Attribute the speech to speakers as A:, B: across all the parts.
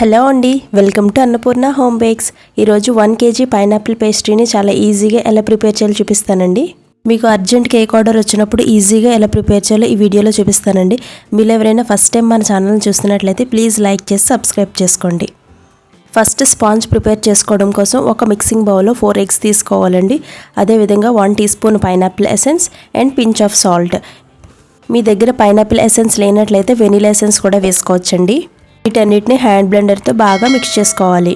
A: Hello అండి, welcome to Annapurna home bakes. ఈరోజు 1 kg pineapple పేస్ట్రీని చాలా ఈజీగా ఎలా ప్రిపేర్ చేయాలో చూపిస్తానండి. మీకు అర్జెంట్ కేక్ ఆర్డర్ వచ్చినప్పుడు ఈజీగా ఎలా ప్రిపేర్ చేయాలో ఈ వీడియోలో చూపిస్తానండి. మీరు ఎవరైనా ఫస్ట్ టైం మన ఛానల్ని చూస్తున్నట్లయితే ప్లీజ్ లైక్ చేసి సబ్స్క్రైబ్ చేసుకోండి. ఫస్ట్ స్పాంజ్ ప్రిపేర్ చేసుకోవడం కోసం ఒక మిక్సింగ్ బౌల్లో 4 eggs తీసుకోవాలండి. అదేవిధంగా 1 teaspoon pineapple essence and pinch of salt. మీ దగ్గర పైనాపిల్ ఎసెన్స్ లేనట్లయితే వెనిలా ఎసెన్స్ కూడా వేసుకోవచ్చండి. వీటన్నిటిని హ్యాండ్ బ్లెండర్తో బాగా మిక్స్ చేసుకోవాలి.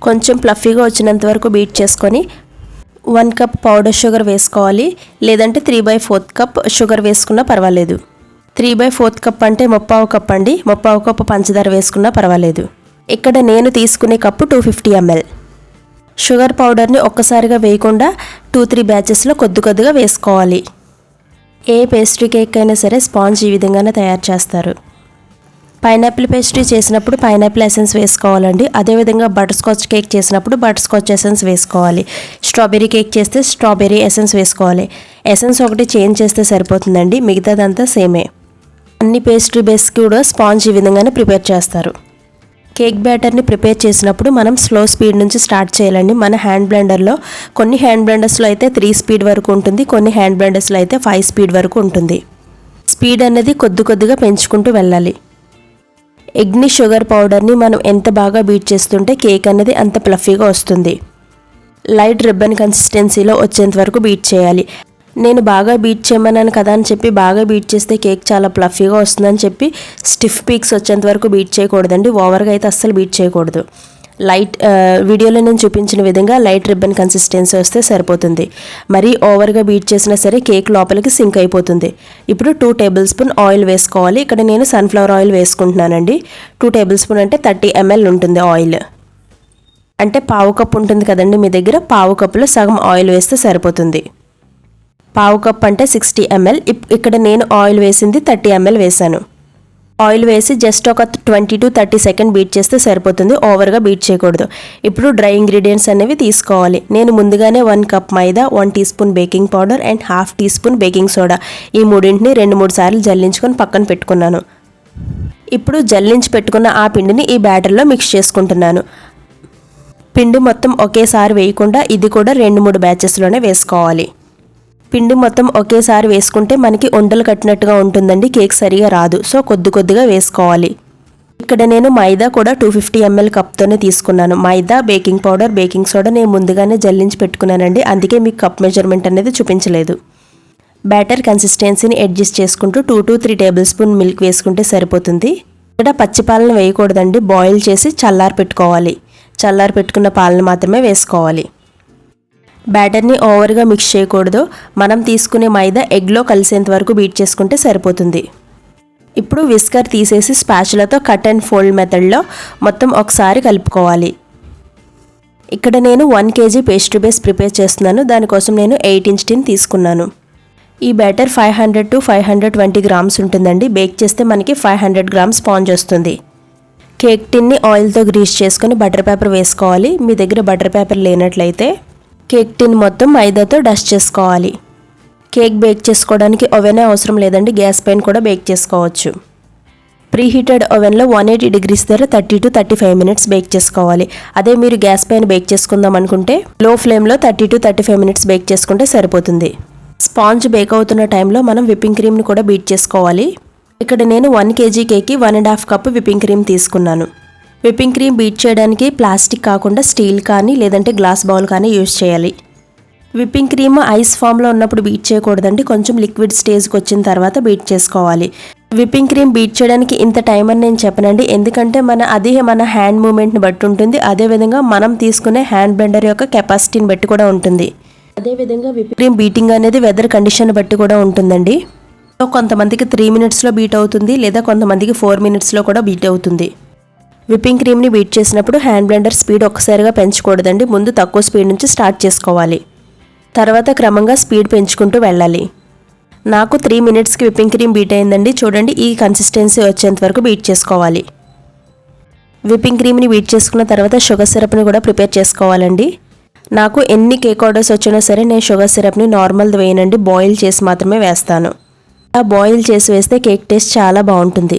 A: కొంచెం ప్లఫీగా వచ్చినంత వరకు బీట్ చేసుకొని 1 cup పౌడర్ షుగర్ వేసుకోవాలి. లేదంటే 3/4 cup షుగర్ వేసుకున్నా పర్వాలేదు. 3/4 cup అంటే 3/4 cup అండి. 3/4 cup పంచదార వేసుకున్నా పర్వాలేదు. ఇక్కడ నేను తీసుకునే కప్పు 250 ml. షుగర్ పౌడర్ని ఒక్కసారిగా వేయకుండా 2-3 బ్యాచెస్లో కొద్దిగా వేసుకోవాలి. ఏ పేస్ట్రీ కేక్ అయినా సరే స్పాంజ్ ఈ విధంగానే తయారు చేస్తారు. పైనాపిల్ పేస్ట్రీ చేసినప్పుడు పైనాపిల్ ఎసెన్స్ వేసుకోవాలండి. అదేవిధంగా బటర్ స్కాచ్ కేక్ చేసినప్పుడు బటర్ స్కాచ్ ఎసెన్స్ వేసుకోవాలి. స్ట్రాబెర్రీ కేక్ చేస్తే స్ట్రాబెర్రీ ఎసెన్స్ వేసుకోవాలి. ఎసెన్స్ ఒకటి చేంజ్ చేస్తే సరిపోతుందండి, మిగతాదంతా సేమే. అన్ని పేస్ట్రీ బేస్ కూడా స్పాంజ్ ఈ విధంగానే ప్రిపేర్ చేస్తారు. కేక్ బ్యాటర్ని ప్రిపేర్ చేసినప్పుడు మనం స్లో స్పీడ్ నుంచి స్టార్ట్ చేయాలండి. మన హ్యాండ్ బ్లెండర్లో కొన్ని హ్యాండ్ బ్లెండర్స్లో అయితే 3 speed వరకు ఉంటుంది, కొన్ని హ్యాండ్ బ్లెండర్స్లో అయితే 5 speed వరకు ఉంటుంది. స్పీడ్ అనేది కొద్దిగా పెంచుకుంటూ వెళ్ళాలి. ఎగ్ని షుగర్ పౌడర్ని మనం ఎంత బాగా బీట్ చేస్తుంటే కేక్ అనేది అంత ప్లఫీగా వస్తుంది. లైట్ రిబ్బన్ కన్సిస్టెన్సీలో వచ్చేంత వరకు బీట్ చేయాలి. నేను బాగా బీట్ చేయమన్నాను కదా అని చెప్పి బాగా బీట్ చేస్తే కేక్ చాలా ప్లఫీగా వస్తుందని చెప్పి స్టిఫ్ పీక్స్ వచ్చేంత వరకు బీట్ చేయకూడదండి. ఓవర్గా అయితే అస్సలు బీట్ చేయకూడదు. వీడియోలో నేను చూపించిన విధంగా లైట్ రిబ్బన్ కన్సిస్టెన్సీ వస్తే సరిపోతుంది. మరీ ఓవర్గా బీట్ చేసినా సరే కేక్ లోపలికి సింక్ అయిపోతుంది. ఇప్పుడు 2 tablespoon ఆయిల్ వేసుకోవాలి. ఇక్కడ నేను సన్ఫ్లవర్ ఆయిల్ వేసుకుంటున్నానండి. 2 tablespoon అంటే 30 ml ఉంటుంది ఆయిల్. అంటే 1/2 cup ఉంటుంది కదండి మీ దగ్గర, 1/2 cupలో సగం ఆయిల్ వేస్తే సరిపోతుంది. 1/2 cup అంటే 60 ml. ఇక్కడ నేను ఆయిల్ వేసింది 30 ml వేసాను. ఆయిల్ వేసి జస్ట్ ఒక 20 to 30 seconds బీట్ చేస్తే సరిపోతుంది, ఓవర్గా బీట్ చేయకూడదు. ఇప్పుడు డ్రై ఇంగ్రీడియంట్స్ అనేవి తీసుకోవాలి. నేను ముందుగానే 1 cup maida, 1 teaspoon baking powder and 1/2 teaspoon baking soda ఈ మూడింటిని 2-3 సార్లు జల్లించుకొని పక్కన పెట్టుకున్నాను. ఇప్పుడు జల్లించి పెట్టుకున్న ఆ పిండిని ఈ బ్యాటర్లో మిక్స్ చేసుకుంటున్నాను. పిండి మొత్తం ఒకేసారి వేయకుండా ఇది కూడా 2-3 బ్యాచెస్లోనే వేసుకోవాలి. పిండి మొత్తం ఒకేసారి వేసుకుంటే మనకి ఉండలు కట్టినట్టుగా ఉంటుందండి, కేక్ సరిగా రాదు. సో కొద్దిగా వేసుకోవాలి. ఇక్కడ నేను మైదా కూడా 250 ml కప్తోనే తీసుకున్నాను. మైదా, బేకింగ్ పౌడర్, బేకింగ్ సోడా నేను ముందుగానే జల్లించి పెట్టుకున్నానండి, అందుకే మీకు కప్ మెజర్మెంట్ అనేది చూపించలేదు. బ్యాటర్ కన్సిస్టెన్సీని అడ్జస్ట్ చేసుకుంటూ 2 to 3 tablespoon మిల్క్ వేసుకుంటే సరిపోతుంది. ఇక్కడ పచ్చిపాలను వేయకూడదండి, బాయిల్ చేసి చల్లారి పెట్టుకోవాలి. చల్లారి పెట్టుకున్న పాలను మాత్రమే వేసుకోవాలి. బ్యాటర్ని ఓవర్గా మిక్స్ చేయకూడదు. మనం తీసుకునే మైదా ఎగ్లో కలిసేంత వరకు బీట్ చేసుకుంటే సరిపోతుంది. ఇప్పుడు విస్కర్ తీసేసి స్పాచులాతో కట్ అండ్ ఫోల్డ్ మెథడ్లో మొత్తం ఒకసారి కలుపుకోవాలి. ఇక్కడ నేను 1 kg పేస్ట్రీ బేస్ ప్రిపేర్ చేస్తున్నాను. దానికోసం నేను 8-inch టిన్ తీసుకున్నాను. ఈ బ్యాటర్ 500 to 520 grams ఉంటుందండి. బేక్ చేస్తే మనకి 500 grams స్పాంజ్ వస్తుంది. కేక్ టిన్ని ఆయిల్తో గ్రీస్ చేసుకొని బటర్ పేపర్ వేసుకోవాలి. మీ దగ్గర బటర్ పేపర్ లేనట్లయితే కేక్ టిన్ మొత్తం మైదాతో డస్ట్ చేసుకోవాలి. కేక్ బేక్ చేసుకోవడానికి ఓవెనే అవసరం లేదండి, గ్యాస్ పైన కూడా బేక్ చేసుకోవచ్చు. ప్రీహీటెడ్ ఓవెన్లో 180 degrees దగ్గర 30 to 35 minutes బేక్ చేసుకోవాలి. అదే మీరు గ్యాస్ పైన బేక్ చేసుకుందాం అనుకుంటే లో ఫ్లేమ్లో 30 to 35 minutes బేక్ చేసుకుంటే సరిపోతుంది. స్పాంజ్ బేక్ అవుతున్న టైంలో మనం విప్పింగ్ క్రీమ్ని కూడా బీట్ చేసుకోవాలి. ఇక్కడ నేను 1 kg కేక్కి 1.5 cup విప్పింగ్ క్రీమ్ తీసుకున్నాను. విప్పింగ్ క్రీమ్ బీట్ చేయడానికి ప్లాస్టిక్ కాకుండా స్టీల్ కానీ లేదంటే గ్లాస్ బౌల్ కానీ యూజ్ చేయాలి. విప్పింగ్ క్రీమ్ ఐస్ ఫామ్లో ఉన్నప్పుడు బీట్ చేయకూడదండి, కొంచెం లిక్విడ్ స్టేజ్కి వచ్చిన తర్వాత బీట్ చేసుకోవాలి. విప్పింగ్ క్రీమ్ బీట్ చేయడానికి ఇంత టైం అని నేను చెప్పనండి, ఎందుకంటే మన హ్యాండ్ మూమెంట్ని బట్టి ఉంటుంది. అదేవిధంగా మనం తీసుకునే హ్యాండ్ బ్లెండర్ యొక్క కెపాసిటీని బట్టి కూడా ఉంటుంది. అదేవిధంగా విప్పింగ్ క్రీమ్ బీటింగ్ అనేది వెదర్ కండిషన్ బట్టి కూడా ఉంటుందండి. కొంతమందికి 3 minutesలో బీట్ అవుతుంది, లేదా కొంతమందికి 4 minutesలో కూడా బీట్ అవుతుంది. విప్పింగ్ క్రీమ్ని బీట్ చేసినప్పుడు హ్యాండ్ బ్లెండర్ స్పీడ్ ఒక్కసారిగా పెంచకూడదండి, ముందు తక్కువ స్పీడ్ నుంచి స్టార్ట్ చేసుకోవాలి. తర్వాత క్రమంగా స్పీడ్ పెంచుకుంటూ వెళ్ళాలి. నాకు 3 minutesకి విప్పింగ్ క్రీమ్ బీట్ అయిందండి. చూడండి, ఈ కన్సిస్టెన్సీ వచ్చేంత వరకు బీట్ చేసుకోవాలి. విప్పింగ్ క్రీమ్ని బీట్ చేసుకున్న తర్వాత షుగర్ సిరప్ని కూడా ప్రిపేర్ చేసుకోవాలండి. నాకు ఎన్ని కేక్ ఆర్డర్స్ వచ్చినా సరే నేను షుగర్ సిరప్ని నార్మల్ది వేయనండి, బాయిల్ చేసి మాత్రమే వేస్తాను. బాయిల్ చేసి వేస్తే కేక్ టేస్ట్ చాలా బాగుంటుంది.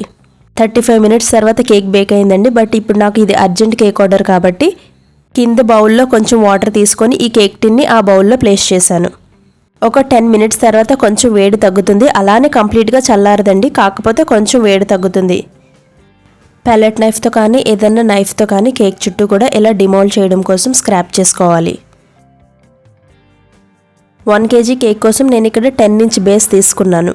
A: 35 మినిట్స్ తర్వాత కేక్ బేక్ అయిందండి. బట్ ఇప్పుడు నాకు ఇది అర్జెంట్ కేక్ ఆర్డర్ కాబట్టి కింద బౌల్లో కొంచెం వాటర్ తీసుకొని ఈ కేక్ టిన్ని ఆ బౌల్లో ప్లేస్ చేశాను. ఒక 10 మినిట్స్ తర్వాత కొంచెం వేడి తగ్గుతుంది. అలానే కంప్లీట్గా చల్లారదండి, కాకపోతే కొంచెం వేడి తగ్గుతుంది. ప్యాలెట్ నైఫ్తో కానీ ఏదన్నా నైఫ్తో కానీ కేక్ చుట్టూ కూడా ఇలా డిమోల్డ్ చేయడం కోసం స్క్రాప్ చేసుకోవాలి. 1 kg కేక్ కోసం నేను ఇక్కడ 10 ఇంచ్ బేస్ తీసుకున్నాను.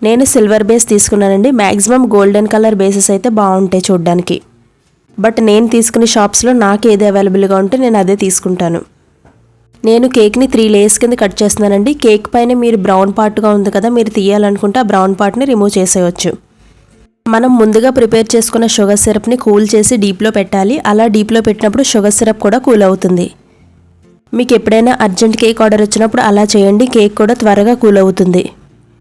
A: నేను సిల్వర్ బేస్ తీసుకున్నానండి. మ్యాక్సిమం గోల్డెన్ కలర్ బేసెస్ అయితే బాగుంటాయి చూడ్డానికి. బట్ నేను తీసుకునే షాప్స్లో నాకు ఏది అవైలబుల్గా ఉంటే నేను అదే తీసుకుంటాను. నేను కేక్ని 3 లేయర్స్ కింద కట్ చేస్తున్నానండి. కేక్ పైన మీరు బ్రౌన్ పార్ట్గా ఉంది కదా, మీరు తీయాలనుకుంటే ఆ బ్రౌన్ పార్ట్ని రిమూవ్ చేసేయచ్చు. మనం ముందుగా ప్రిపేర్ చేసుకున్న షుగర్ సిరప్ని కూల్ చేసి డీప్లో పెట్టాలి. అలా డీప్లో పెట్టినప్పుడు షుగర్ సిరప్ కూడా కూల్ అవుతుంది. మీకు ఎప్పుడైనా అర్జెంట్ కేక్ ఆర్డర్ వచ్చినప్పుడు అలా చేయండి, కేక్ కూడా త్వరగా కూల్ అవుతుంది.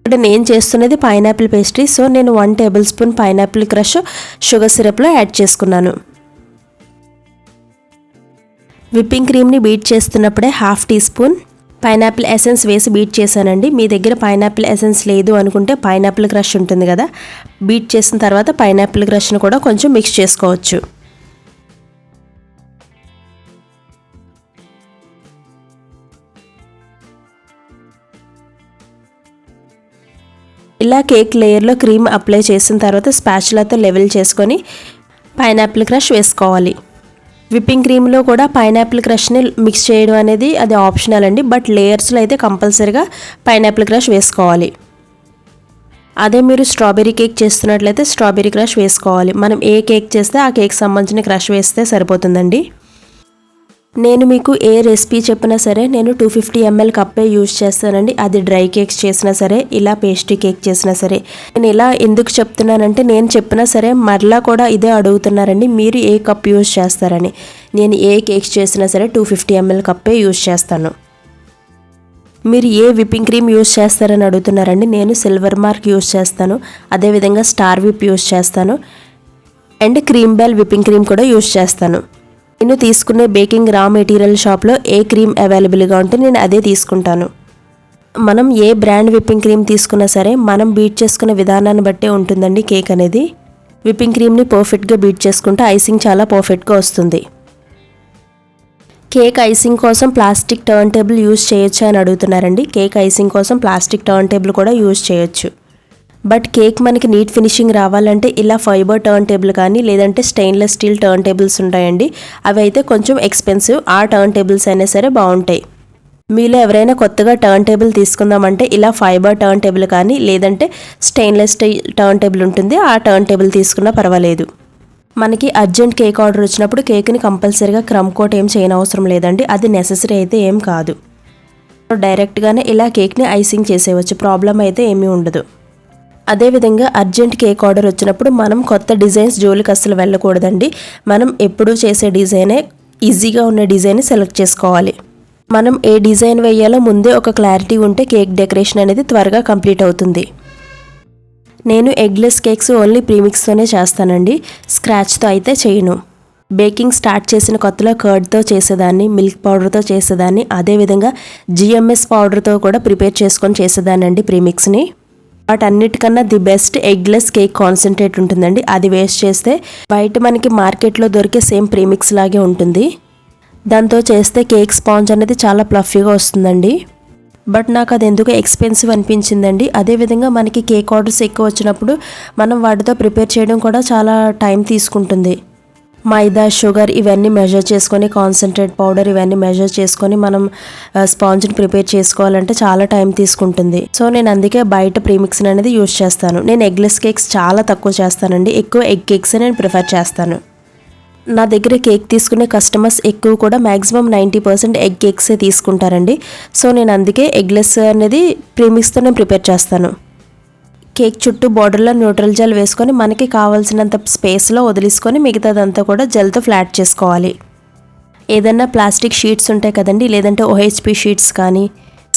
A: ఇక్కడ నేను చేస్తున్నది పైనాపిల్ పేస్ట్రీ. సో నేను 1 table spoon pineapple crush sugar సిరప్లో యాడ్ చేసుకున్నాను. విప్పింగ్ క్రీమ్ని బీట్ చేస్తున్నప్పుడే 1/2 టీ స్పూన్ పైనాపిల్ ఎసెన్స్ వేసి బీట్ చేశానండి. మీ దగ్గర పైనాపిల్ ఎసెన్స్ లేదు అనుకుంటే పైనాపిల్ క్రష్ ఉంటుంది కదా, బీట్ చేసిన తర్వాత పైనాపిల్ క్రష్ను కూడా కొంచెం మిక్స్ చేసుకోవచ్చు. ఇలా కేక్ లేయర్లో క్రీమ్ అప్లై చేసిన తర్వాత స్పాచులాతో లెవెల్ చేసుకొని పైనాపిల్ క్రష్ వేసుకోవాలి. విప్పింగ్ క్రీమ్లో కూడా పైనాపిల్ క్రష్ని మిక్స్ చేయడం అనేది అది ఆప్షనల్ అండి. బట్ లేయర్స్లో అయితే కంపల్సరీగా పైనాపిల్ క్రష్ వేసుకోవాలి. అదే మీరు స్ట్రాబెర్రీ కేక్ చేస్తున్నట్లయితే స్ట్రాబెర్రీ క్రష్ వేసుకోవాలి. మనం ఏ కేక్ చేస్తే ఆ కేక్ సంబంధించిన క్రష్ వేస్తే సరిపోతుందండి. నేను మీకు ఏ రెసిపీ చెప్పినా సరే నేను 250 ml కప్పే యూజ్ చేస్తానండి. అది డ్రై కేక్స్ చేసినా సరే, ఇలా పేస్ట్రీ కేక్ చేసినా సరే. నేను ఇలా ఎందుకు చెప్తున్నానంటే నేను చెప్పినా సరే మరలా కూడా ఇదే అడుగుతున్నారండి, మీరు ఏ కప్ యూజ్ చేస్తారని. నేను ఏ కేక్స్ చేసినా సరే 250 ml కప్పే యూజ్ చేస్తాను. మీరు ఏ విప్పింగ్ క్రీమ్ యూజ్ చేస్తారని అడుగుతున్నారండి. నేను సిల్వర్ మార్క్ యూజ్ చేస్తాను, అదేవిధంగా స్టార్ విప్ యూజ్ చేస్తాను, and cream bell whipping cream కూడా యూజ్ చేస్తాను. నేను తీసుకునే బేకింగ్ రా మెటీరియల్ షాప్లో ఏ క్రీమ్ అవైలబుల్గా ఉంటే నేను అదే తీసుకుంటాను. మనం ఏ బ్రాండ్ విప్పింగ్ క్రీమ్ తీసుకున్నా సరే మనం బీట్ చేసుకునే విధానాన్ని బట్టే ఉంటుందండి కేక్ అనేది. విప్పింగ్ క్రీమ్ని పర్ఫెక్ట్గా బీట్ చేసుకుంటే ఐసింగ్ చాలా పర్ఫెక్ట్గా వస్తుంది. కేక్ ఐసింగ్ కోసం ప్లాస్టిక్ టర్న్ టేబుల్ యూజ్ చేయొచ్చా అని అడుగుతున్నారండి. కేక్ ఐసింగ్ కోసం ప్లాస్టిక్ టర్న్ టేబుల్ కూడా యూజ్ చేయొచ్చు. బట్ కేక్ మనకి నీట్ ఫినిషింగ్ రావాలంటే ఇలా ఫైబర్ టర్న్ టేబుల్ కానీ లేదంటే స్టెయిన్లెస్ స్టీల్ టర్న్ టేబుల్స్ ఉంటాయండి. అవి అయితే కొంచెం ఎక్స్పెన్సివ్. ఆ టర్న్ టేబుల్స్ అయినా సరే బాగుంటాయి. మీలో ఎవరైనా కొత్తగా టర్న్ టేబుల్ తీసుకుందామంటే ఇలా ఫైబర్ టర్న్ టేబుల్ కానీ లేదంటే స్టెయిన్లెస్ స్టీల్ టర్న్ టేబుల్ ఉంటుంది, ఆ టర్న్ టేబుల్ తీసుకున్నా పర్వాలేదు. మనకి అర్జెంట్ కేక్ ఆర్డర్ వచ్చినప్పుడు కేక్ని కంపల్సరీగా క్రమ్ కోట్ ఏం చేయనవసరం లేదండి, అది నెససరీ అయితే ఏం కాదు. డైరెక్ట్గానే ఇలా కేక్ని ఐసింగ్ చేసేయవచ్చు, ప్రాబ్లం అయితే ఏమీ ఉండదు. అదేవిధంగా అర్జెంట్ కేక్ ఆర్డర్ వచ్చినప్పుడు మనం కొత్త డిజైన్స్ జోలికి అస్సలు వెళ్ళకూడదండి. మనం ఎప్పుడూ చేసే డిజైనే, ఈజీగా ఉన్న డిజైన్ని సెలెక్ట్ చేసుకోవాలి. మనం ఏ డిజైన్ వేయాలో ముందే ఒక క్లారిటీ ఉంటే కేక్ డెకరేషన్ అనేది త్వరగా కంప్లీట్ అవుతుంది. నేను ఎగ్లెస్ కేక్స్ ఓన్లీ ప్రీమిక్స్తోనే చేస్తానండి, స్క్రాచ్తో అయితే చేయను. బేకింగ్ స్టార్ట్ చేసిన కొత్తలో కర్డ్తో చేసేదాన్ని, మిల్క్ పౌడర్తో చేసేదాన్ని, అదేవిధంగా GMS పౌడర్తో కూడా ప్రిపేర్ చేసుకొని చేసేదాన్ని అండి ప్రీమిక్స్ని. వాటన్నిటికన్నా the best eggless cake concentrate ఉంటుందండి. అది వేస్ట్ చేస్తే బయట మనకి మార్కెట్లో దొరికే సేమ్ ప్రీమిక్స్ లాగే ఉంటుంది. దాంతో చేస్తే కేక్ స్పాంజ్ అనేది చాలా ప్లఫీగా వస్తుందండి. బట్ నాకు అది ఎందుకు ఎక్స్పెన్సివ్ అనిపించిందండి. అదేవిధంగా మనకి కేక్ ఆర్డర్స్ ఎక్కువ వచ్చినప్పుడు మనం వాటితో ప్రిపేర్ చేయడం కూడా చాలా టైం తీసుకుంటుంది. మైదా, షుగర్ ఇవన్నీ మెజర్ చేసుకొని, కాన్సన్ట్రేట్ పౌడర్ ఇవన్నీ మెజర్ చేసుకొని మనం స్పాంజ్ని ప్రిపేర్ చేసుకోవాలంటే చాలా టైం తీసుకుంటుంది. సో నేను అందుకే బయట ప్రీమిక్స్ అనేది యూజ్ చేస్తాను. నేను ఎగ్లెస్ కేక్స్ చాలా తక్కువ చేస్తానండి, ఎక్కువ ఎగ్ కేక్స్ నేను ప్రిఫర్ చేస్తాను. నా దగ్గర కేక్ తీసుకునే కస్టమర్స్ ఎక్కువ కూడా మ్యాక్సిమం 90% ఎగ్ కేక్సే తీసుకుంటారండి. సో నేను అందుకే ఎగ్లెస్ అనేది ప్రీమిక్స్తో నేను ప్రిపేర్ చేస్తాను. కేక్ చుట్టూ బార్డర్లో న్యూట్రల్ జెల్ వేసుకొని మనకి కావాల్సినంత స్పేస్లో వదిలేసుకొని మిగతాదంతా కూడా జెల్తో ఫ్లాట్ చేసుకోవాలి. ఏదన్నా ప్లాస్టిక్ షీట్స్ ఉంటాయి కదండి, లేదంటే OHP షీట్స్ కానీ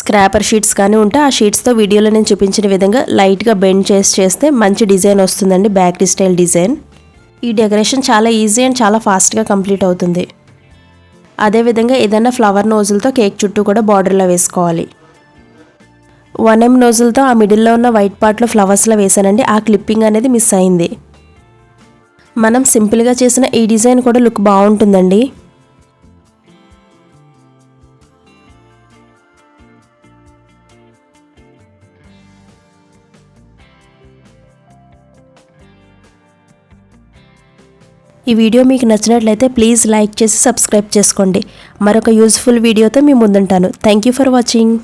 A: స్క్రాపర్ షీట్స్ కానీ ఉంటే ఆ షీట్స్తో వీడియోలో నేను చూపించిన విధంగా లైట్గా బెండ్ చేస్తే మంచి డిజైన్ వస్తుందండి, బేకరీ స్టైల్ డిజైన్. ఈ డెకరేషన్ చాలా ఈజీ అండ్ చాలా ఫాస్ట్గా కంప్లీట్ అవుతుంది. అదేవిధంగా ఏదైనా ఫ్లవర్ నోజులతో కేక్ చుట్టూ కూడా బార్డర్లో వేసుకోవాలి. 1M నోజులతో ఆ మిడిల్లో ఉన్న వైట్ పార్ట్లో ఫ్లవర్స్లో వేసానండి. ఆ క్లిప్పింగ్ అనేది మిస్ అయింది. మనం సింపుల్గా చేసిన ఈ డిజైన్ కూడా లుక్ బాగుంటుందండి. ఈ వీడియో మీకు నచ్చినట్లయితే ప్లీజ్ లైక్ చేసి సబ్స్క్రైబ్ చేసుకోండి. మరొక యూస్ఫుల్ వీడియోతో మీ ముందుంటాను. Thank you for watching.